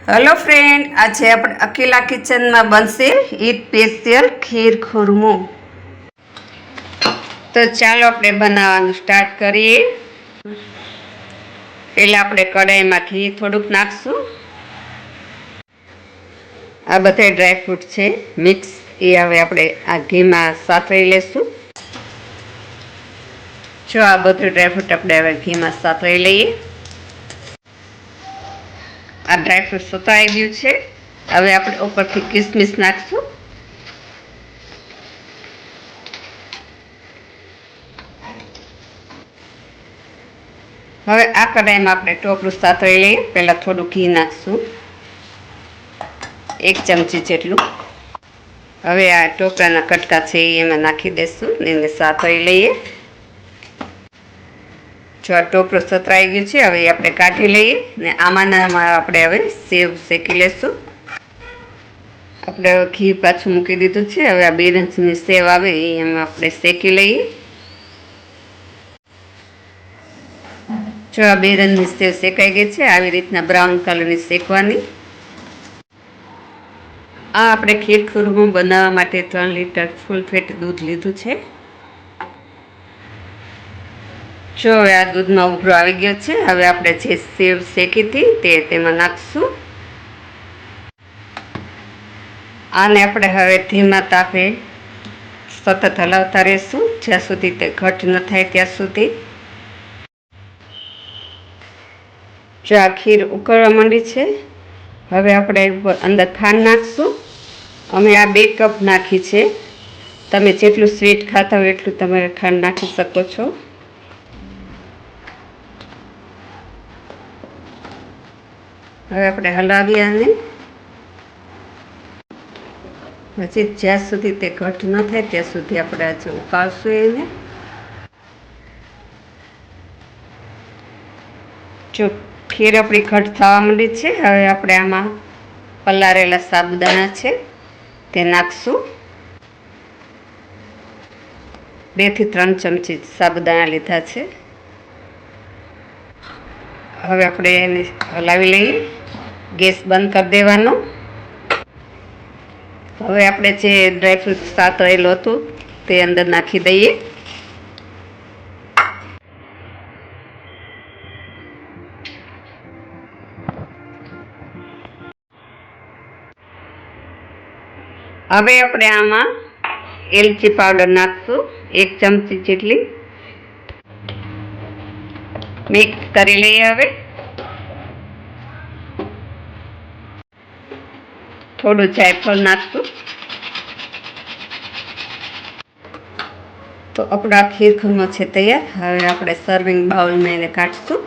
Hello friend, आज આપણે અકીલા કિચનમાં બનશે ઈદ સ્પેશિયલ ખીર ખુરમો। તો ચાલો આપણે બનાવવાનું સ્ટાર્ટ કરીએ। પહેલા આપણે કઢાઈમાં ઘી થોડુંક નાખશું। આ બધા ડ્રાય ફ્રૂટ છે મિક્સ, એ હવે આપણે આ ઘીમાં સાતળી લેશું। જો આ બધું ડ્રાય ફ્રૂટ આપણે હવે ઘીમાં સાતળી લઈએ। આ ડ્રાય ફ્રૂટ સતળાઈ ગયું છે। હવે આપણે ઉપરથી કિસમિસ નાખશું। હવે આ કઢાઈમાં આપણે ટોપરું સાતળી લઈએ। પહેલાં થોડું ઘી નાખશું, 1 ચમચી જેટલું। હવે આ ટોપરાના કટકા છે એમાં નાખી દઈશું ને એને સાતળી લઈએ। જો આ ટોપરું સતરાઈ ગયું છે, હવે આપણે કાઢી લઈએ ને આમાં આપણે હવે સેવ શેકી લઈશું। આપણે ઘી પાછું મૂકી દીધું છે। હવે આ બેરંજની સેવ આવે એ એમાં આપણે શેકી લઈએ। જો આ બેરંજની સેવ શેકાઈ ગઈ છે, આવી રીતના બ્રાઉન કલરની શેકવાની। આ આપણે ખીર ખુરમો બનાવવા માટે 3 લીટર ફૂલ ફેટ દૂધ લીધું છે। જો હવે આ દૂધમાં ઉભરો આવી ગયો છે। હવે આપણે જે સેવ શેકી હતી તે તેમાં નાખશું। આને આપણે હવે ધીમા તાપે સતત હલાવતા રહીશું જ્યાં સુધી તે ઘટ ન થાય ત્યાં સુધી। જો આ ખીર ઉકળવા માંડી છે, હવે આપણે અંદર ખાંડ નાખશું। અમે આ 2 કપ નાખી છે। તમે જેટલું સ્વીટ ખાતા હોય એટલું તમે ખાંડ નાખી શકો છો। હવે આપણે હલાવી આને પછી જ્યાં સુધી તે ઘટ ન થાય ત્યાં સુધી આપણે આજે ઉકાળશું એને। જો ખીર આપણી ઘટ થવા માંડી છે, હવે આપણે આમાં પલાળેલા સાબુદાણા છે તે નાખશું। 2 થી 3 ચમચી સાબુદાણા લીધા છે। હવે આપણે એને હલાવી લઈએ, ગેસ બંધ કરી દેવાનો। હવે આપણે જે ડ્રાયફ્રૂટ સાતળેલું હતું તે અંદર નાખી દઈએ। હવે આપણે આમાં એલચી પાવડર નાખશું, 1 ચમચી જેટલી। મિક્સ કરી લઈએ। હવે થોડું જાયફળ નાખશું। તો આપણા ખીર ખુરમો છે તૈયાર। હવે આપણે સર્વિંગ બાઉલમાં એને કાઢશું।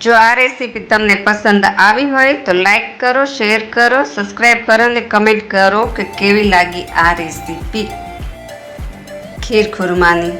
જો આ રેસીપી તમને પસંદ આવી હોય તો લાઈક કરો, શેર કરો, સબસ્ક્રાઈબ કરો અને કમેન્ટ કરો કે કેવી લાગી આ રેસીપી ખીર ખુરમાની।